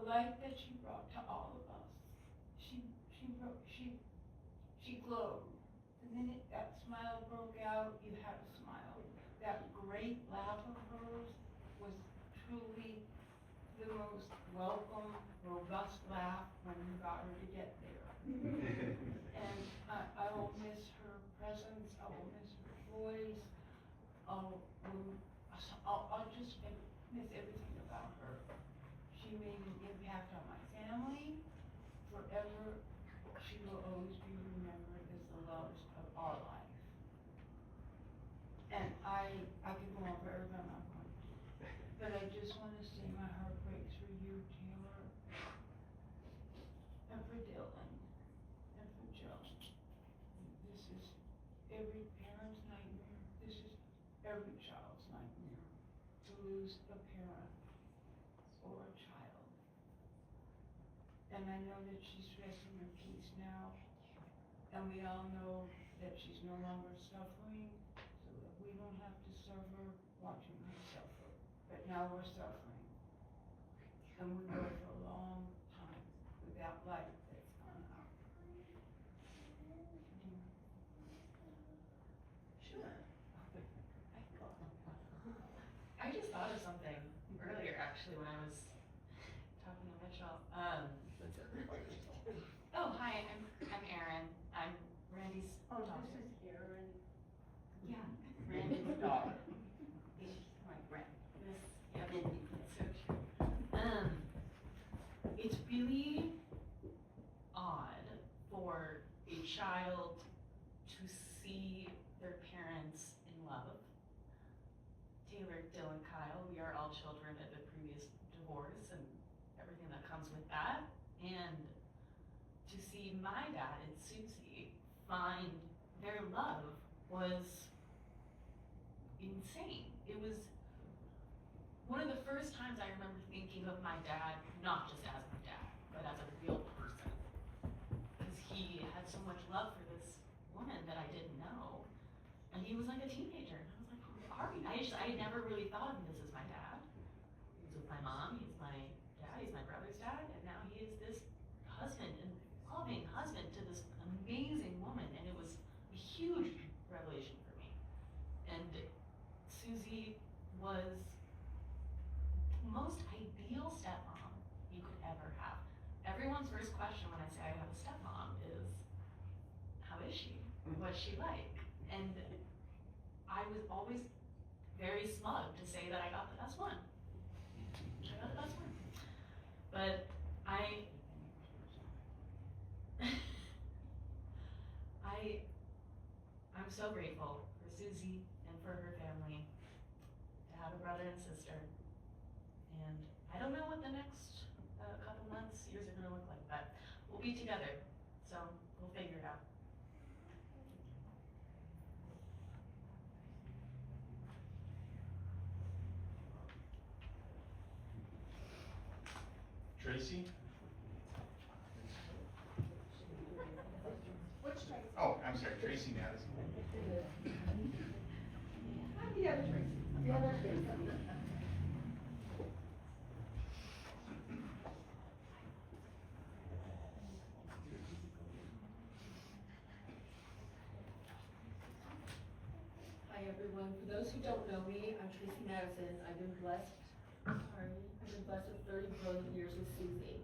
light that she brought to all of us. She glowed. The minute that smile broke out, you had a smile. That great laugh of hers was truly the most welcome, robust laugh when you got her to get there. And I will miss her presence, I will miss her voice, I'll just miss everything about her. She made an impact on my family. Forever, she will always be remembered as the love of our life. And I could go on forever, but I'm not going to. But I just want to say my heart breaks for you, Taylor, and for Dylan, and for Joe. This is every parent's nightmare. This is every child's nightmare, to lose a parent or a child. And I know that she's resting in peace now, and we all know that she's no longer suffering, so that we don't have to suffer watching her suffer. But now we're suffering, and we go for a long time without light that's gone out. Sure. I just thought of something earlier, actually, when I was talking to Mitchell. Oh, hi, I'm Erin. I'm Randy's daughter. This is Erin. Yeah, Randy's daughter. My friend. This, yeah, Mindy. So true. It's really odd for a child to see their parents in love. Taylor, Dylan, Kyle, we are all children of a previous divorce and everything that comes with that. And to see my dad and Suzie find their love was insane. It was one of the first times I remember thinking of my dad, not just as my dad, but as a real person. Because he had so much love for this woman that I didn't know. And he was like a teenager. And I was like, who are you? I had never really thought of him as my dad. He's with my mom, he's my dad, he's my brother's dad, and now he is this husband and loving husband to this amazing woman. And it was a huge revelation for me. And Suzie was the most ideal stepmom you could ever have. Everyone's first question when I say I have a stepmom is, how is she? What's she like? And I was always very smug to say that I got the best one. I got the best one. But I'm so grateful for Suzie and for her family, to have a brother and sister. And I don't know what the next couple months, years are gonna look like, but we'll be together, so we'll figure it out. Tracy? Which Tracy? Oh, I'm sorry, Tracy Madison. The other Tracy. The other Tracy. Hi everyone. For those who don't know me, I'm Tracy Madison. I've been blessed with 30 brilliant years with Suzie.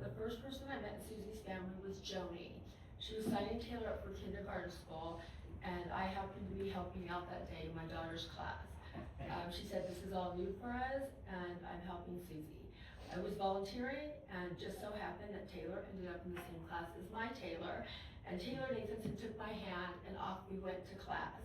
The first person I met in Suzie's family was Joni. She was signing Taylor up for kindergarten school, and I happened to be helping out that day in my daughter's class. She said, this is all new for us, and I'm helping Suzie. I was volunteering, and just so happened that Taylor ended up in the same class as my Taylor, and Taylor Nathanson took my hand, and off we went to class.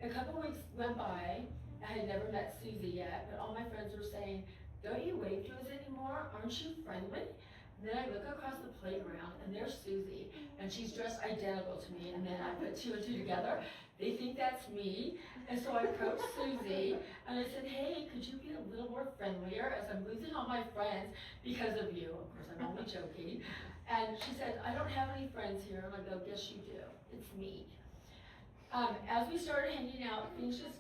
A couple weeks went by. I had never met Suzie yet, but all my friends were saying, don't you wave to us anymore? Aren't you friendly? And then I look across the playground and there's Suzie, and she's dressed identical to me, and then I put two and two together. They think that's me, and so I approached Suzie and I said, hey, could you be a little more friendlier as I'm losing all my friends because of you? Of course, I'm only joking. And she said, I don't have any friends here. And I go, yes, you do. It's me. As we started hanging out, we just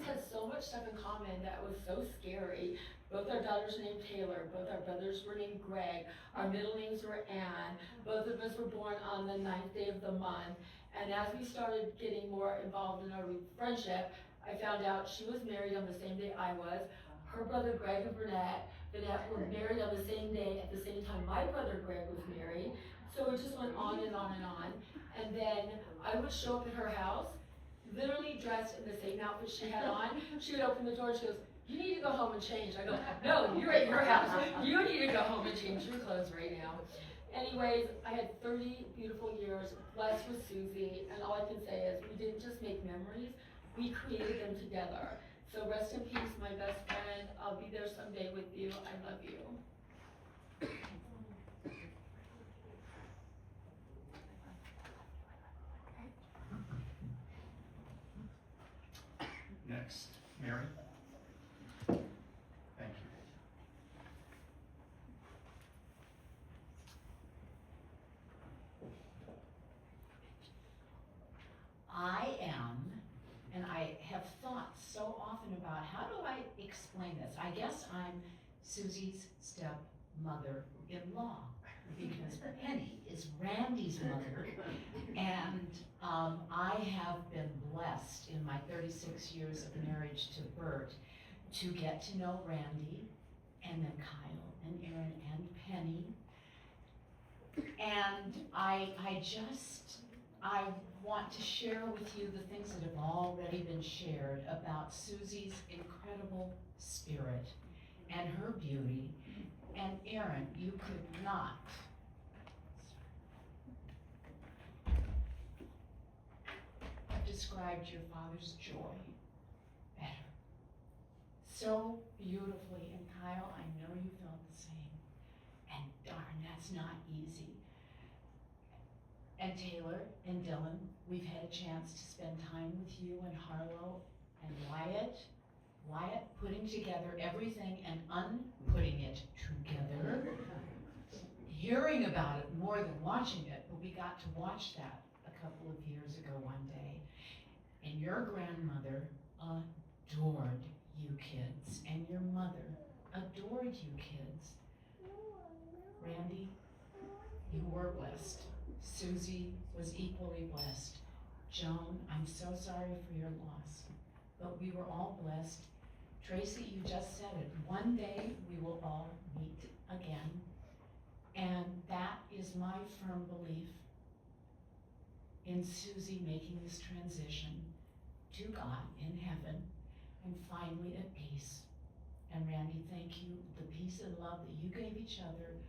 had so much stuff in common that was so scary. Both our daughters were named Taylor, both our brothers were named Greg, our middle names were Ann. Both of us were born on the 9th day of the month. And as we started getting more involved in our friendship, I found out she was married on the same day I was. Her brother Greg and Vanette were married on the same day at the same time my brother Greg was married. So it just went on and on and on. And then I would show up at her house, literally dressed in the same outfit she had on. She would open the door and she goes, "You need to go home and change." I go, "No, you're at your house. You need to go home and change your clothes right now." Anyways, I had 30 beautiful years, blessed with Suzie, and all I can say is we didn't just make memories, we created them together. So rest in peace, my best friend. I'll be there someday with you. I love you. Next, Mary. Thank you. I am, and I have thought so often about how do I explain this? I guess I'm Susie's stepmother-in-law because Penny is Randy's mother. And I have been blessed in my 36 years of marriage to Bert to get to know Randy and then Kyle and Aaron and Penny. And I want to share with you the things that have already been shared about Susie's incredible spirit and her beauty. And Aaron, you could not have described your father's joy better. So beautifully, and Kyle, I know you felt the same. And darn, that's not easy. And Taylor and Dylan, we've had a chance to spend time with you and Harlow and Wyatt. Wyatt putting together everything and unputting it together. Hearing about it more than watching it, but we got to watch that a couple of years ago one day. And your grandmother adored you kids, and your mother adored you kids. Randy, you were blessed. Suzie was equally blessed. Joan, I'm so sorry for your loss, but we were all blessed. Tracy, you just said it. One day we will all meet again, and that is my firm belief in Suzie making this transition to God in heaven and finally at peace. And Randy, thank you. The peace and love that you gave each other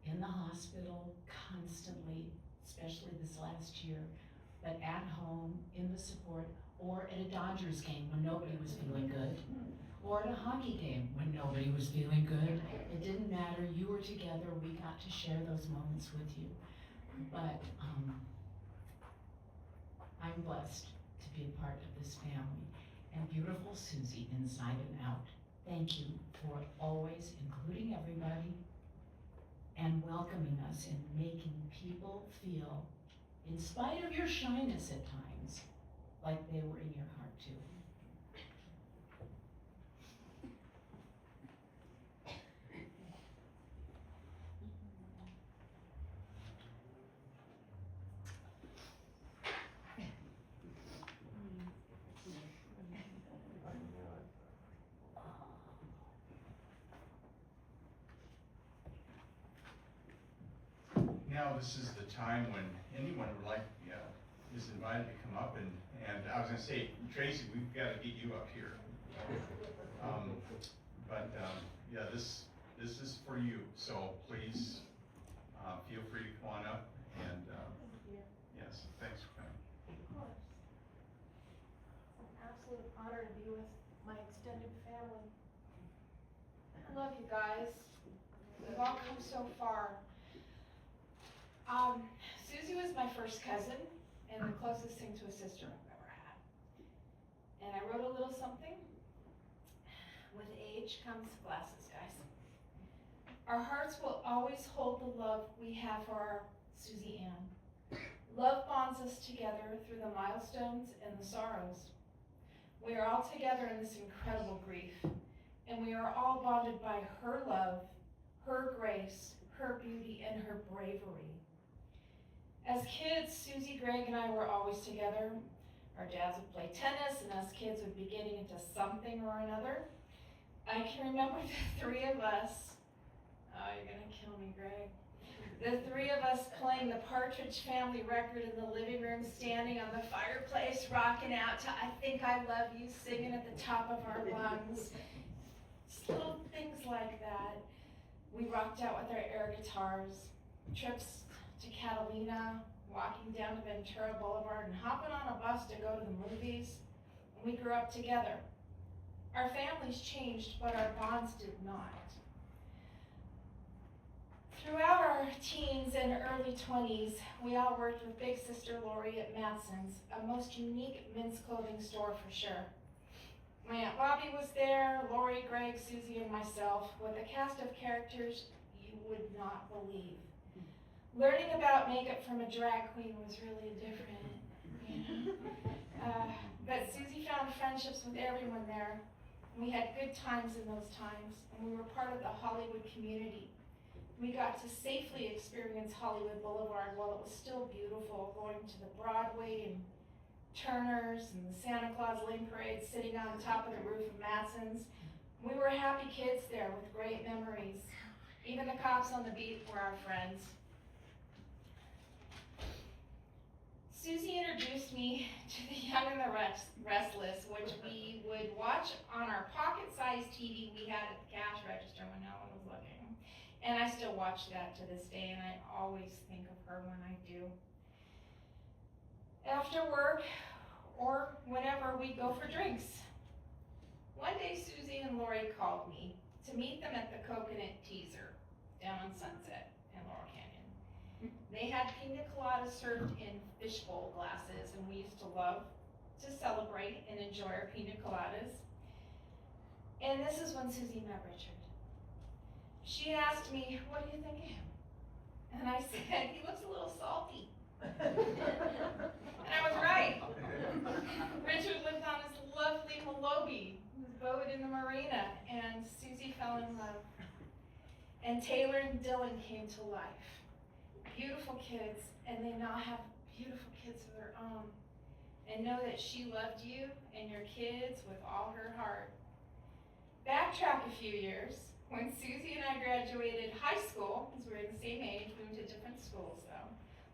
in the hospital constantly, especially this last year, but at home, in the support, or at a Dodgers game when nobody was feeling good, or at a hockey game when nobody was feeling good. It didn't matter, you were together, we got to share those moments with you. But I'm blessed to be a part of this family. And beautiful Suzie, inside and out, thank you for always including everybody and welcoming us and making people feel, in spite of your shyness at times, like they were in your heart too. Now, this is the time when anyone would like, is invited to come up and I was gonna say, Tracy, we've gotta get you up here. Yeah, this is for you, so please, feel free to come on up and, yes, thanks for coming. Of course. It's an absolute honor to be with my extended family. I love you guys. We've all come so far. Suzie was my first cousin and the closest thing to a sister I've ever had. And I wrote a little something. With age comes glasses, guys. Our hearts will always hold the love we have for our Suzie Ann. Love bonds us together through the milestones and the sorrows. We are all together in this incredible grief. and we are all bonded by her love, her grace, her beauty, and her bravery. As kids, Suzie, Greg, and I were always together. Our dads would play tennis, and us kids would be getting into something or another. I can remember the three of us, oh, you're gonna kill me, Greg. The three of us playing the Partridge Family record in the living room, standing on the fireplace, rocking out to I Think I Love You, singing at the top of our lungs. Just little things like that. We rocked out with our air guitars, trips to Catalina, walking down to Ventura Boulevard and hopping on a bus to go to the movies. We grew up together. Our families changed, but our bonds did not. Throughout our teens and early 20s, we all worked with Big Sister Lori at Matson's, a most unique men's clothing store for sure. My Aunt Bobby was there, Lori, Greg, Suzie, and myself, with a cast of characters you would not believe. Learning about makeup from a drag queen was really different, you know? But Suzie found friendships with everyone there. We had good times in those times, and we were part of the Hollywood community. We got to safely experience Hollywood Boulevard while it was still beautiful, going to the Broadway and Turner's and the Santa Claus Lane Parade, sitting on top of the roof of Matson's. We were happy kids there with great memories. Even the cops on the beat were our friends. Suzie introduced me to The Young and the Restless, which we would watch on our pocket-sized TV we had at the cash register when no one was looking. And I still watch that to this day, and I always think of her when I do. After work, or whenever, we'd go for drinks. One day, Suzie and Lori called me to meet them at the Coconut Teaser down on Sunset in Laurel Canyon. They had pina coladas served in fishbowl glasses, and we used to love to celebrate and enjoy our pina coladas. And this is when Suzie met Richard. She asked me, "What do you think of him?" And I said, "He looks a little salty." And I was right. Richard lived on his lovely Malobi, his boat in the marina, and Suzie fell in love. And Taylor and Dylan came to life. Beautiful kids, and they now have beautiful kids of their own. And know that she loved you and your kids with all her heart. Backtrack a few years. When Suzie and I graduated high school, because we were the same age, we went to different schools though,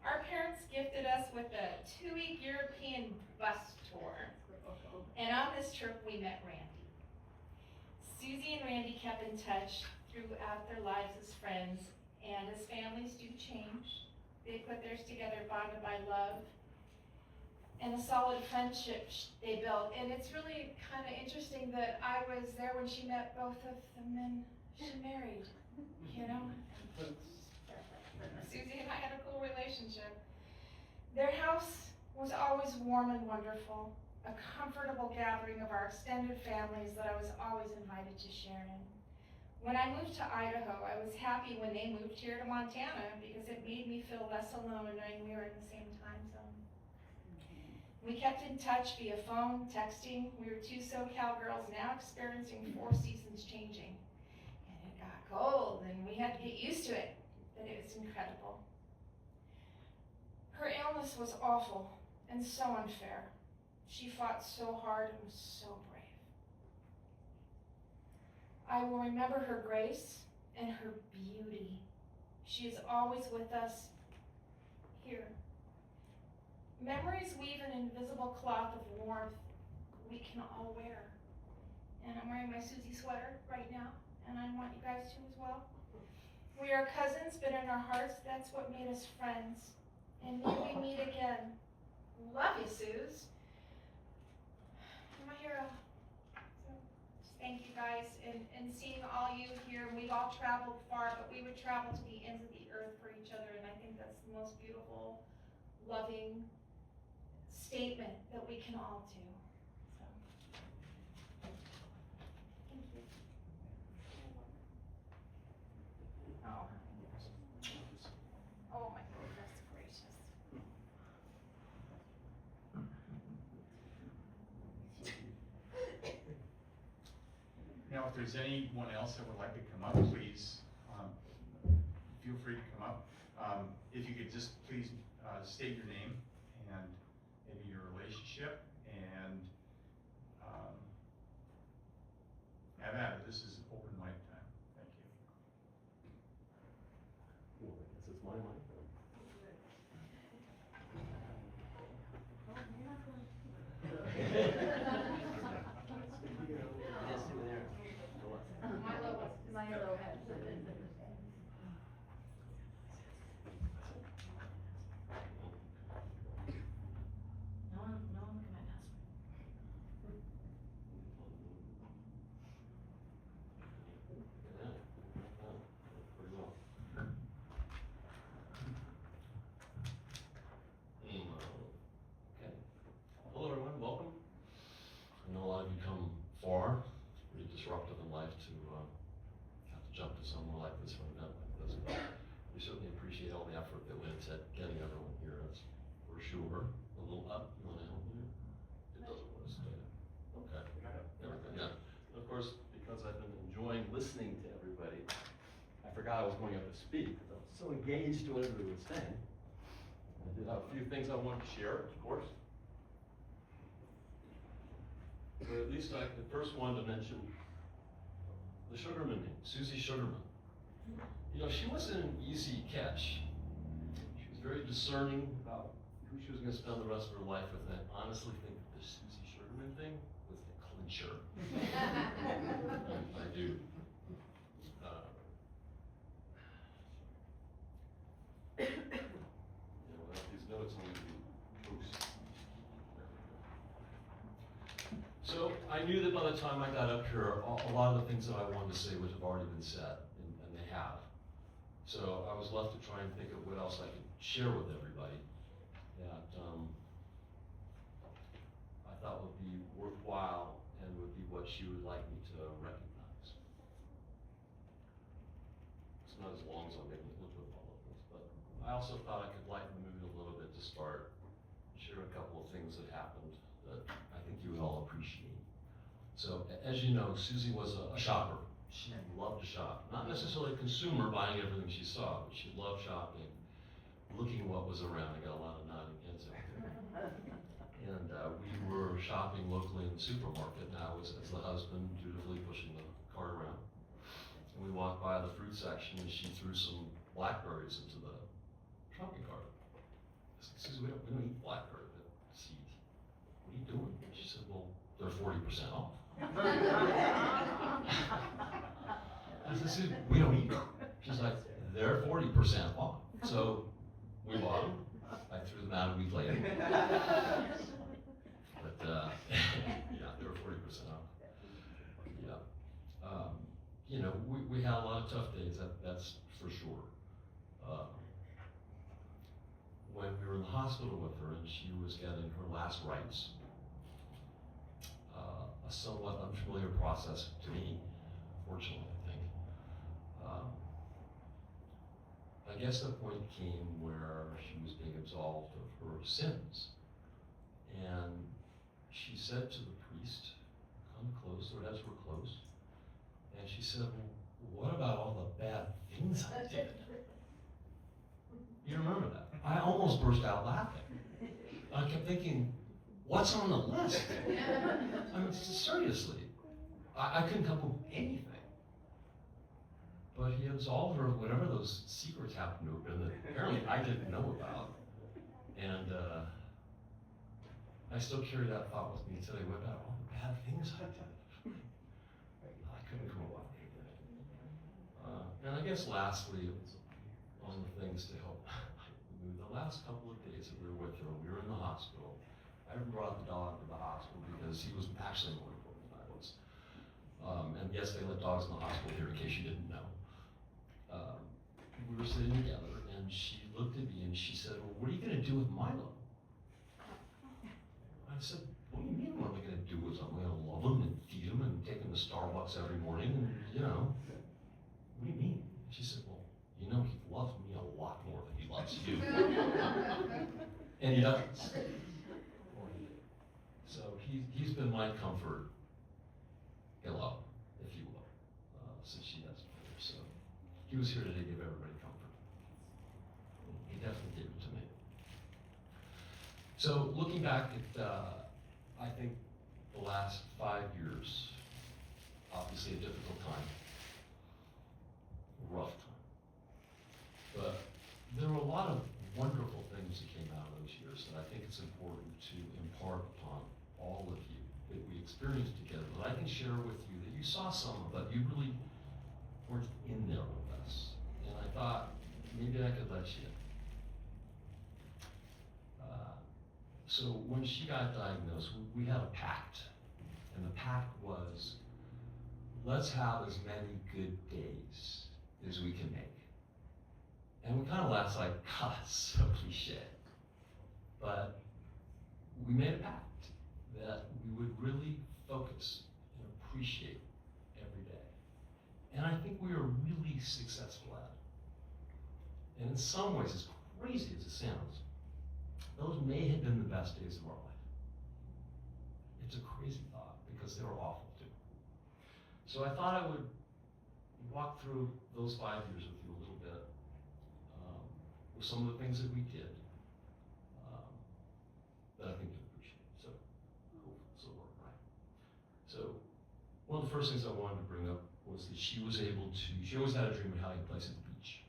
our parents gifted us with a 2-week European bus tour. And on this trip, we met Randy. Suzie and Randy kept in touch throughout their lives as friends, and as families do change, they put theirs together, bonded by love, and a solid friendship they built. And it's really kind of interesting that I was there when she met both of them, and she married, you know? Suzie and I had a cool relationship. Their house was always warm and wonderful, a comfortable gathering of our extended families that I was always invited to share in. When I moved to Idaho, I was happy when they moved here to Montana because it made me feel less alone knowing we were in the same time zone. We kept in touch via phone, texting. We were two SoCal girls now experiencing 4 seasons changing. It got cold and we had to get used to it, but it was incredible. Her illness was awful and so unfair. She fought so hard and was so brave. I will remember her grace and her beauty. She is always with us here. Memories weave an invisible cloth of warmth we can all wear. And I'm wearing my Suzie sweater right now. And I want you guys to as well. We are cousins, but in our hearts, that's what made us friends. And may we meet again. Love you, Suze. You're my hero. So, just thank you guys, and seeing all you here. We've all traveled far, but we would travel to the ends of the earth for each other, and I think that's the most beautiful, loving statement that we can all do. So, thank you. Oh my goodness gracious. Now, if there's anyone else that would like to come up, please, feel free to come up. If you could just please state your name and maybe your relationship, and have at it. This is open mic time. Thank you. Well, I guess it's my mic. Milo has. No one can ask me. Pretty well. Okay. Hello, everyone. Welcome. I know a lot of you come far, pretty disruptive in life to have to jump to somewhere like this for an event like this. But we certainly appreciate all the effort that went into getting everyone here. That's for sure. A little up. You want to help me? It doesn't want to stay. Okay. There we go. Yeah. And of course, because I've been enjoying listening to everybody, I forgot I was going up to speak because I was so engaged to what everybody was saying. I did have a few things I wanted to share, of course. But at least I first wanted to mention the Sugarman name, Suzie Sugarman. You know, she wasn't an easy catch. She was very discerning about who she was going to spend the rest of her life with. And I honestly think that the Suzie Sugarman thing was the clincher. I do. You know, these notes need to be loose. So I knew that by the time I got up here, a lot of the things that I wanted to say would have already been said, and they have. So I was left to try and think of what else I could share with everybody that I thought would be worthwhile and would be what she would like me to recognize. It's not as long as I'm making it look with all of this, but I also thought I could lighten the mood a little bit to start, share a couple of things that happened that I think you would all appreciate. So, as you know, Suzie was a shopper. She loved to shop. Not necessarily a consumer buying everything she saw, but she loved shopping, looking at what was around. I got a lot of nodding heads out there. And we were shopping locally in the supermarket, and I was, as the husband, dutifully pushing the cart around. And we walked by the fruit section, and she threw some blackberries into the shopping cart. I said, Suzie, we don't eat blackberry seeds. What are you doing? She said, well, they're 40% off. I said, Suzie, we don't eat them. She's like, they're 40% off. So we bought them. I threw them out a week later. But yeah, they were 40% off. Yeah. You know, we had a lot of tough days, that's for sure. When we were in the hospital with her and she was getting her last rites, a somewhat unfamiliar process to me, fortunately, I think. I guess the point came where she was being absolved of her sins. And she said to the priest, come close, her heads were close, and she said, well, what about all the bad things I did? You remember that? I almost burst out laughing. I kept thinking, what's on the list? I mean, seriously, I couldn't come up with anything. But he absolved her of whatever those secrets happened to have been that apparently I didn't know about. And I still carry that thought with me today. What about all the bad things I did? I couldn't come up with anything. And I guess lastly, on the things to help. The last couple of days that we were with her, we were in the hospital. I brought the dog to the hospital because he was actually more important than I was. And yes, they let dogs in the hospital here in case you didn't know. We were sitting together and she looked at me and she said, well, what are you gonna do with Milo? I said, what do you mean what am I gonna do with him? I'm gonna love him and feed him and take him to Starbucks every morning and, you know, what do you mean? She said, well, you know, he loves me a lot more than he loves you. And he does. So he's been my comfort, hello, if you will. he was here today to give everybody comfort. He definitely gave it to me. So looking back at, I think the last 5 years, obviously a difficult time, a rough time. But there were a lot of wonderful things that came out of those years that I think it's important to impart upon all of you that we experienced together, that I can share with you, that you saw some, but you really weren't in there with us. And I thought, maybe I could let you in. So when she got diagnosed, we had a pact. And the pact was, let's have as many good days as we can make. And we kind of laughed like, God, it's so cliche. But we made a pact that we would really focus and appreciate every day. And I think we were really successful at it. And in some ways, as crazy as it sounds, those may have been the best days of our life. It's a crazy thought because they were awful too. So I thought I would walk through those 5 years with you a little bit, with some of the things that we did that I think you'll appreciate. So, we're right. So, one of the first things I wanted to bring up was that she always had a dream of having a place at the beach.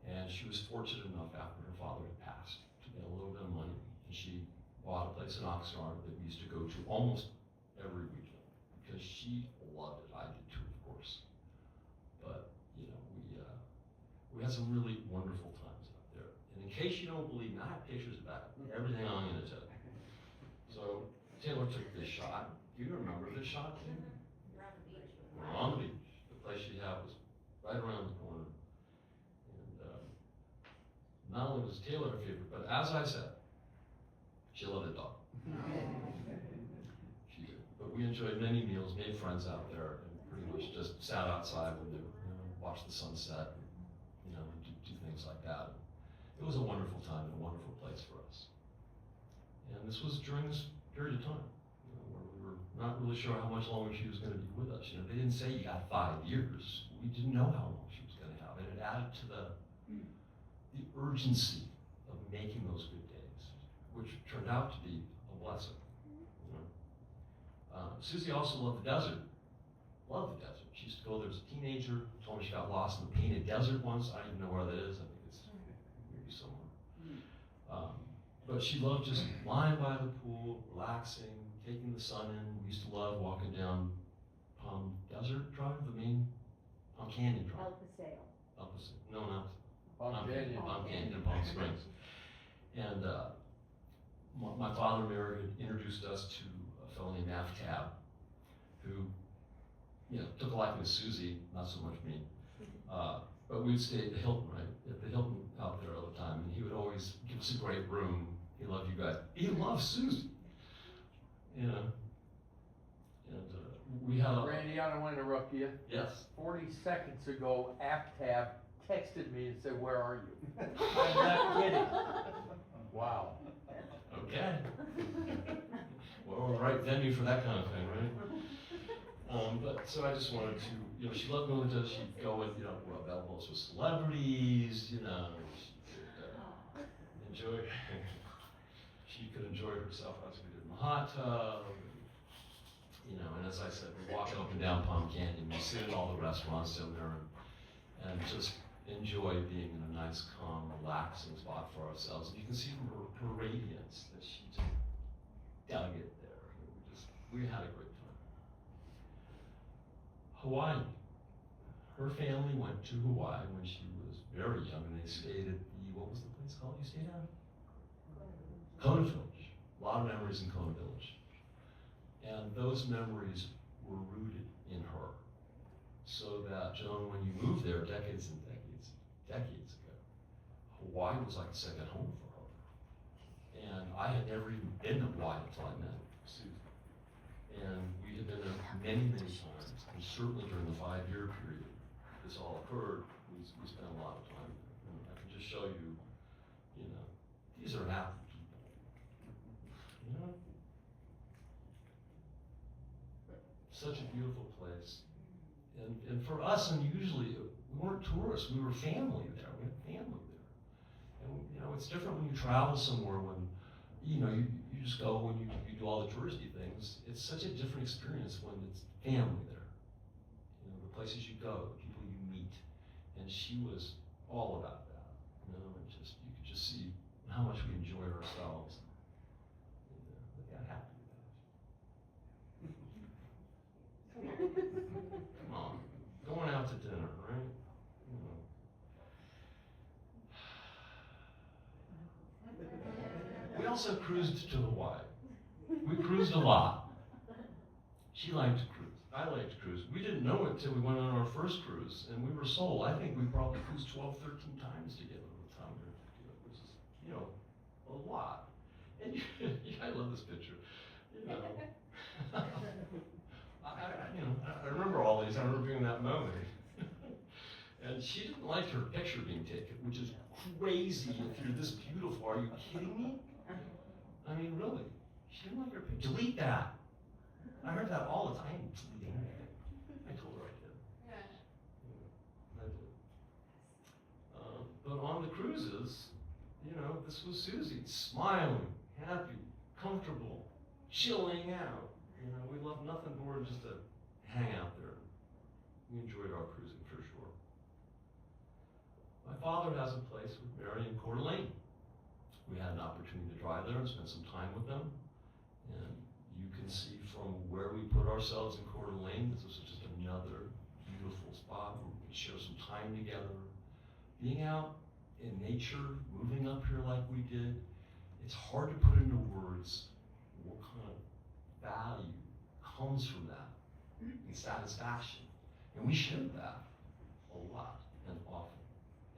And she was fortunate enough after her father had passed to get a little bit of money, and she bought a place in Oxnard that we used to go to almost every weekend because she loved it. I did too, of course. But you know, we had some really wonderful times up there. And in case you don't believe me, I have pictures about everything I'm going to tell you. So Taylor took this shot. Do you remember this shot, Taylor? We're on the beach. We're on the beach. The place she had was right around the corner. Not only was Taylor her favorite, but as I said, she loved the dog. She did. But we enjoyed many meals, made friends out there, and pretty much just sat outside when they watched the sunset, and, do things like that. It was a wonderful time and a wonderful place for us. And this was during this period of time, where we were not really sure how much longer she was going to be with us. They didn't say you got 5 years. We didn't know how long she was going to have, and it added to the urgency of making those good days, which turned out to be a blessing. Suzie also loved the desert. Loved the desert. She used to go there as a teenager. Told me she got lost in the painted desert once. I don't even know where that is. I think it's maybe somewhere. But she loved just lying by the pool, relaxing, taking the sun in. We used to love walking down Palm Desert Drive, the main Palm Canyon Drive. El Paseo. No, not Palm Canyon. Palm Canyon in Palm Springs. And my father introduced us to a fellow named Tab, who, took a liking to Suzie, not so much me. But we'd stay at the Hilton, right? At the Hilton out there all the time, and he would always give us a great room. He loved you guys. He loved Suzie, And we had a... Randy, I don't want to interrupt you. Yes. 40 seconds ago, Tab texted me and said, "Where are you?" I'm not kidding. Wow. Okay. Well, we're the right venue for that kind of thing, right? But so I just wanted to, she loved going to, she'd go and, rub elbows with celebrities, she could enjoy, she could enjoy herself as we did in the hot tub, and as I said, we walk up and down Palm Canyon, we sit in all the restaurants down there and just enjoy being in a nice, calm, relaxing spot for ourselves. And you can see from her radiance that she just dug it there. We had a great time. Hawaii. Her family went to Hawaii when she was very young, and they stayed at what was the place called you stayed at? Kona Village. A lot of memories in Kona Village. And those memories were rooted in her. So that, Joan, when you moved there decades and decades ago, Hawaii was like a second home for her. And I had never even been to Hawaii until I met Suzie. And we had been there many, many times, and certainly during the 5-year period this all occurred, we spent a lot of time there. And I can just show you, these are happy people. Such a beautiful place. And for us, unusually, we weren't tourists, we were family there, we had family there. And, you know, it's different when you travel somewhere when, you know, you just go when you do all the touristy things. It's such a different experience when it's family there. You know, the places you go, the people you meet. And she was all about that, you know, and just, you could just see how much we enjoyed ourselves. And, we got happy with that. Come on, going out to dinner, right? You know. We also cruised to Hawaii. We cruised a lot. She liked to cruise. I liked to cruise. We didn't know it till we went on our first cruise, and we were sold. I think we probably cruised 12, 13 times together by the time we were together, which is, you know, a lot. And I love this picture. You know, I remember all these. I remember being in that moment. And she didn't like her picture being taken, which is crazy. If you're this beautiful, are you kidding me? I mean, really, she didn't like her picture. Delete that. I heard that all the time. I didn't delete anything. I told her I did. Yeah, I did. But on the cruises, you know, this was Suzie, smiling, happy, comfortable, chilling out. You know, we loved nothing more than just to hang out there. We enjoyed our cruising for sure. My father has a place with Mary in Coeur d'Alene. We had an opportunity to drive there and spend some time with them. And you can see from where we put ourselves in Coeur d'Alene, this was just another beautiful spot where we could share some time together. Being out in nature, moving up here like we did, it's hard to put into words what kind of value comes from that and satisfaction. And we shared that a lot and often.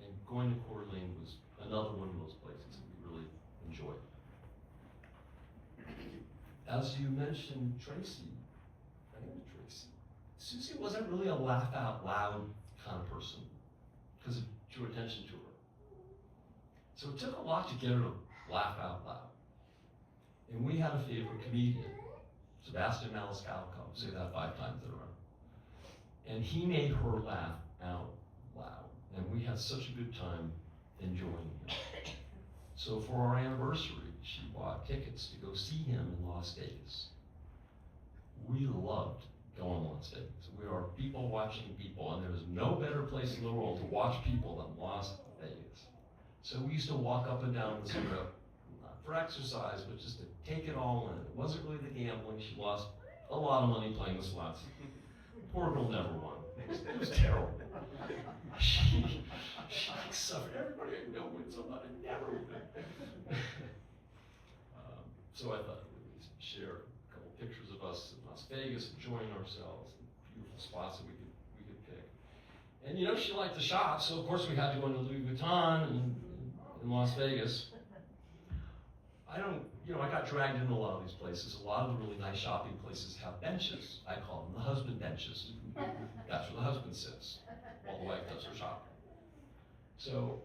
And going to Coeur d'Alene was another one of those places that we really enjoyed. As you mentioned, Tracy, Suzie wasn't really a laugh out loud kind of person because it drew attention to her. So it took a lot to get her to laugh out loud. And we had a favorite comedian, Sebastian Maniscalco, say that 5 times in a row. And he made her laugh out loud. And we had such a good time enjoying him. So for our anniversary, she bought tickets to go see him in Las Vegas. We loved going to Las Vegas. We are people watching people, and there's no better place in the world to watch people than Las Vegas. So we used to walk up and down the strip, not for exercise, but just to take it all in. It wasn't really the gambling. She lost a lot of money playing the slots. Poor girl never won. It was terrible. She suffered. Everybody I know wins a lot and never win. So I thought we'd share a couple pictures of us in Las Vegas, enjoying ourselves, and beautiful spots that we could pick. And you know, she liked to shop, so of course we had to go into Louis Vuitton in Las Vegas. I got dragged into a lot of these places. A lot of the really nice shopping places have benches. I call them the husband benches. That's where the husband sits while the wife does her shopping. So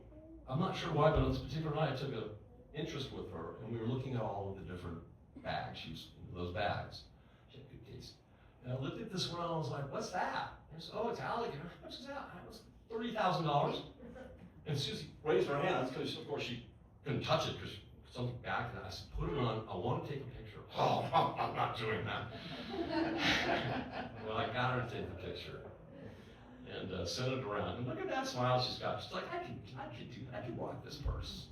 I'm not sure why, but on this particular night I took an interest with her, and we were looking at all of the different bags. She was into those bags. She had good taste. And I looked at this one and I was like, "What's that?" And I said, "Oh, it's alligator." "How much is that?" "It was $30,000. And Suzie raised her hands because, of course, she couldn't touch it because something back. And I said, "Put it on. I want to take a picture." "Oh, I'm not doing that." Well, I got her to take the picture and sent it around. And look at that smile she's got. She's like, I can rock this purse.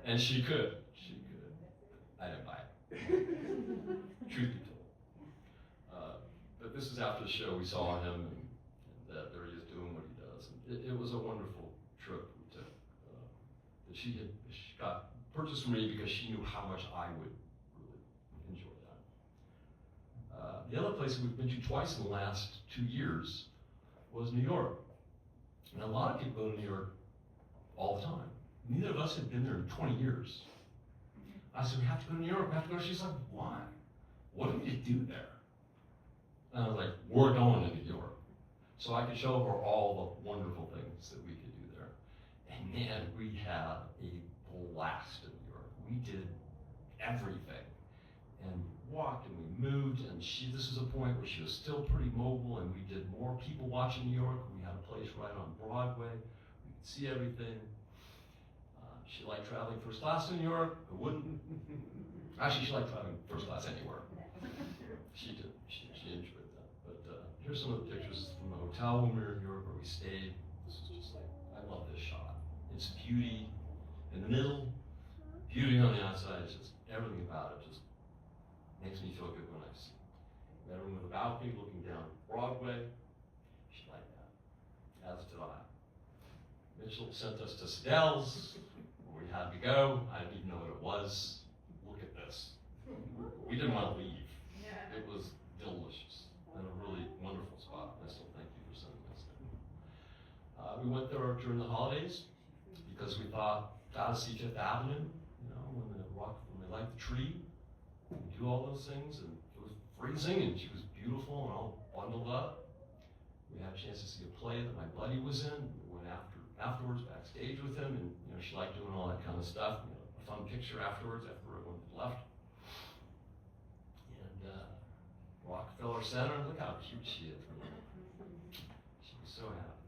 And she could. I didn't buy it. Truth be told. But this is after the show. We saw him, and there he is doing what he does. And it was a wonderful trip we took. That she got purchased for me because she knew how much I would really enjoy that. The other place we've been to twice in the last 2 years was New York. And a lot of people go to New York all the time. Neither of us had been there in 20 years. I said, "We have to go to New York, we have to go." She's like, "Why? What do we do there?" And I was like, "We're going to New York." So I could show her all the wonderful things that we could do there. And man, we had a blast in New York. We did everything. And walked and we moved, and this was a point where she was still pretty mobile, and we did more people watching New York. We had a place right on Broadway. We could see everything. She liked traveling first class in New York. Who wouldn't? Actually, she liked traveling first class anywhere. She did. She enjoyed that. But here's some of the pictures from the hotel when we were in New York where we stayed. This is just like, I love this shot. It's beauty in the middle, beauty on the outside. It's just everything about it just makes me feel good when I see it. Bedroom with a balcony looking down Broadway. She liked that, as did I. Mitchell sent us to Sedell's, where we had to go. I didn't even know what it was. Look at this. We didn't want to leave. Yeah. It was delicious and a really wonderful spot. I still thank you for sending us there. We went there during the holidays because we thought, gotta see Fifth Avenue, you know, when they light the tree, and do all those things, and it was freezing, and she was beautiful and all bundled up. We had a chance to see a play that my buddy was in. We went afterwards backstage with him, and you know, she liked doing all that kind of stuff. We had a fun picture afterwards after everyone had left. And Rockefeller Center, look how cute she is. She was so happy.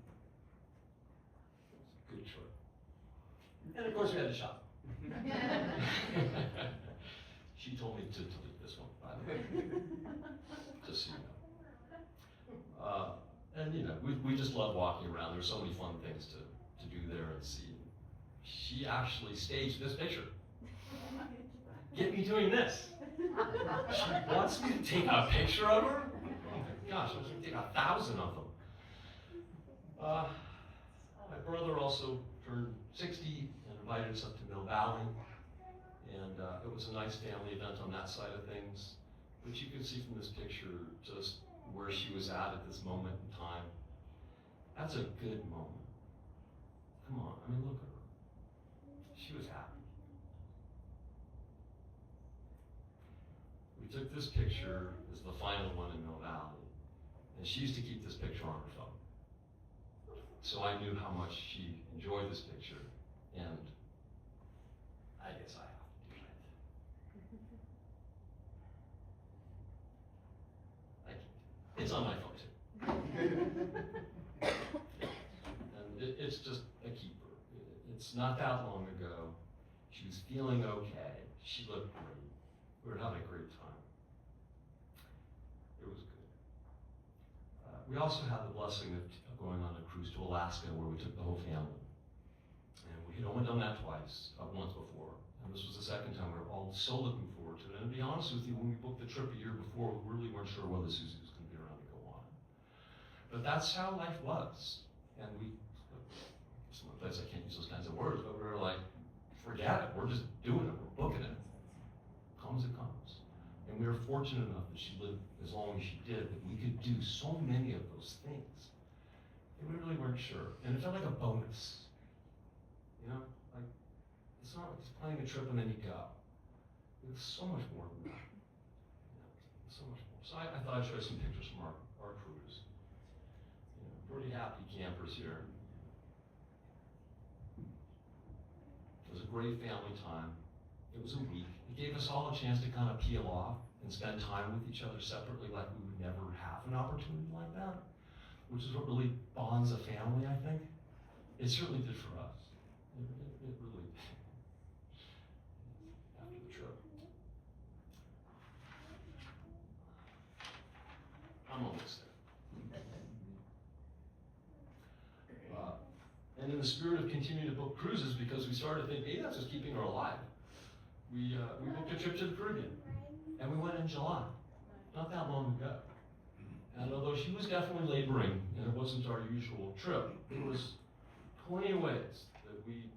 It was a good trip. And of course we had to shop. She told me to delete this one, by the way. Just so you know. And you know, we just love walking around. There's so many fun things to do there and see. She actually staged this picture. Get me doing this. She wants me to take a picture of her? Oh my gosh, I was going to take 1,000 of them. My brother also turned 60 and invited us up to Mill Valley. And it was a nice family event on that side of things. But you can see from this picture just where she was at this moment in time. That's a good moment. Come on, I mean, look at her. She was happy. We took this picture as the final one in Mill Valley, and she used to keep this picture on her phone. So I knew how much she enjoyed this picture, and I guess I have to do that. It's on my phone too. And it's just a keeper. It's not that long ago. She was feeling okay. She looked great. We were having a great time. It was good. We also had the blessing of going on a cruise to Alaska where we took the whole family. And we had only done that twice, once before. And this was the second time. We were all so looking forward to it. And to be honest with you, when we booked the trip a year before, we really weren't sure whether Suzie was going to be around to go on. But that's how life was. And sometimes I can't use those kinds of words, but we were like, forget it. We're just doing it. We're booking it. Comes it comes. And we were fortunate enough that she lived as long as she did, that we could do so many of those things. And we really weren't sure. And it felt like a bonus. You know, like, it's not like just planning a trip and then you go. It was so much more than that. You know, so much more. So I thought I'd show you some pictures from our cruise. You know, pretty happy campers here. It was a great family time. It was a week. It gave us all a chance to kind of peel off and spend time with each other separately like we would never have an opportunity like that, which is what really bonds a family, I think. It certainly did for us. It really did. After the trip. I'm almost there. And in the spirit of continuing to book cruises, because we started to think, hey, that's just keeping her alive. We booked a trip to the Caribbean, and we went in July, not that long ago. And although she was definitely laboring, and it wasn't our usual trip, there was plenty of ways that we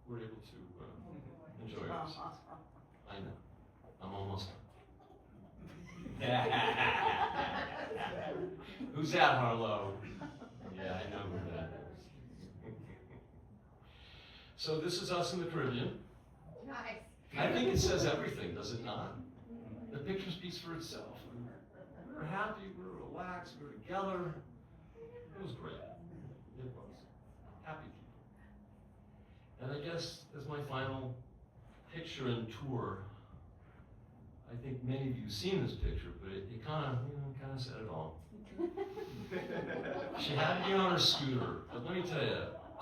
were able to enjoy ourselves. I know, I'm almost done. Who's that, Harlow? Yeah, I know who that is. So this is us in the Caribbean. Nice. I think it says everything, does it not? The picture speaks for itself. We were happy, we were relaxed, we were together. It was great. It was. Happy people. And I guess as my final picture and tour, I think many of you have seen this picture, but it kind of said it all. She had to be on her scooter, but let me tell you,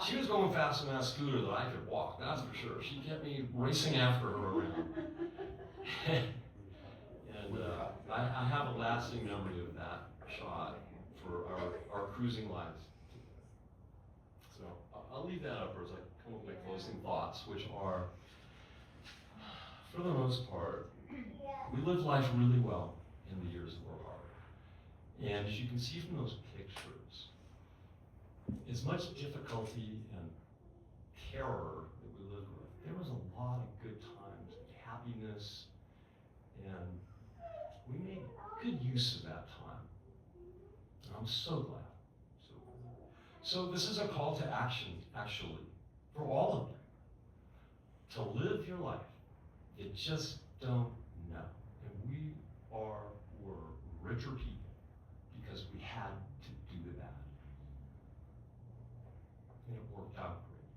she was going faster on that scooter than I could walk, that's for sure. She kept me racing after her around. And I have a lasting memory of that shot for our cruising lives. So I'll leave that up as I come up with my closing thoughts, which are, for the most part, we lived life really well in the years that were hard. And as you can see from those pictures, as much difficulty and terror that we lived with, there was a lot of good times, happiness, and we made good use of that time. And I'm so glad. So this is a call to action, actually, for all of you, to live your life. You just don't know. And were richer people because we had to do that. And it worked out great.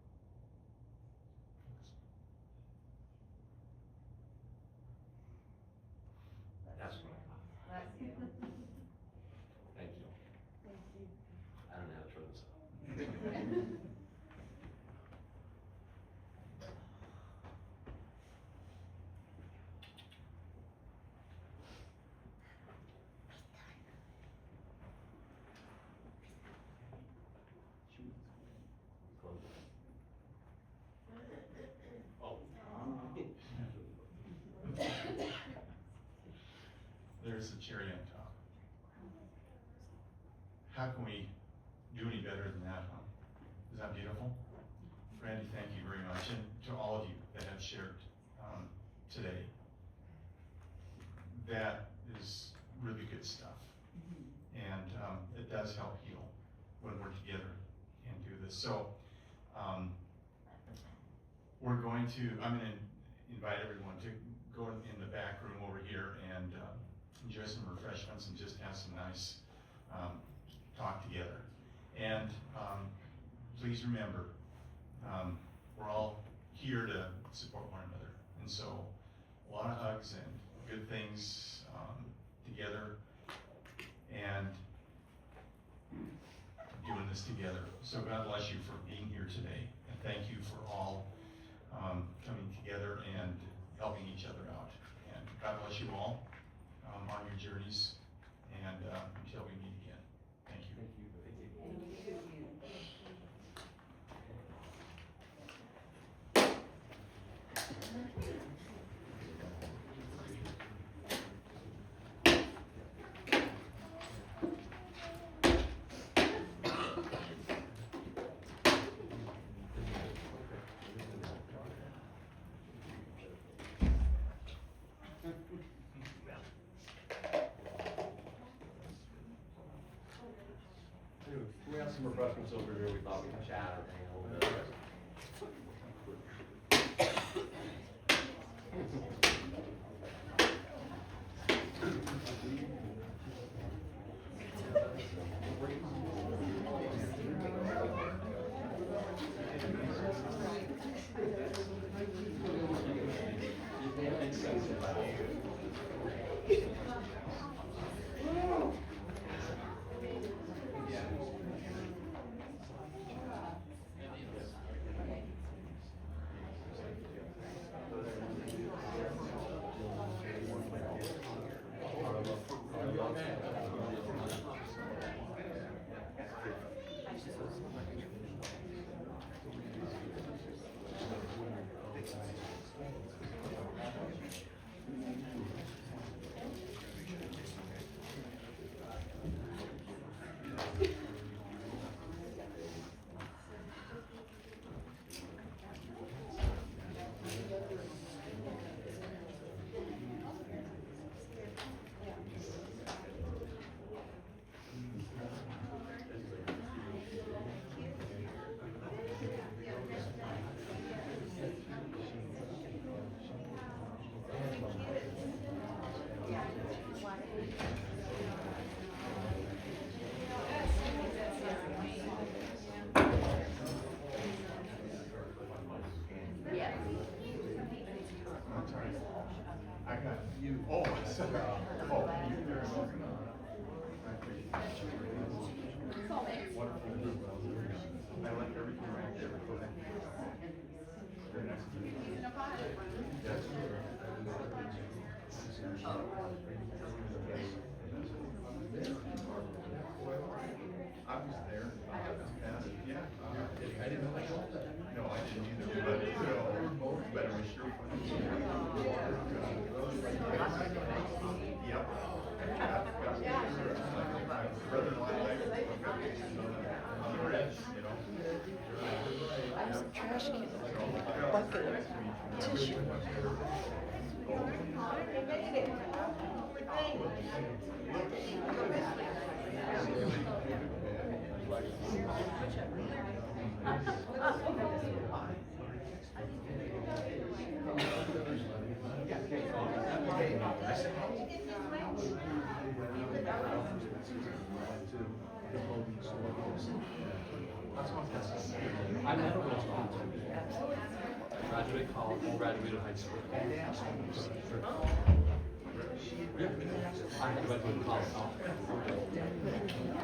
That's what I got. Bless you. Thank you. I don't know how to turn this off. There's the cherry on top. How can we do any better than that, huh? Is that beautiful? Randy, thank you very much, and to all of you that have shared today. That is really good stuff. And it does help heal when we're together and do this. So I'm gonna invite everyone to go in the back room over here and enjoy some refreshments and just have some nice talk together. And please remember, we're all here to support one another. And so a lot of hugs and good things together and doing this together. So God bless you for being here today. And thank you for all coming together and helping each other out. And God bless you all on your journeys, and until we meet again. Thank you. We have some refreshments over here. We thought we could chat or hang a little bit. Oh, you're very welcome. I appreciate it. Wonderful group. I like everything right there. Very nice of you. Yes. I was there. Yeah. I didn't know that. No, I didn't either, but it was sure fun. Yep. My brother-in-law and I on the bridge, you know. I was a trash can. Bucket. Tissue. I never went to school. I graduated college, graduated high school. Yeah, I graduated college.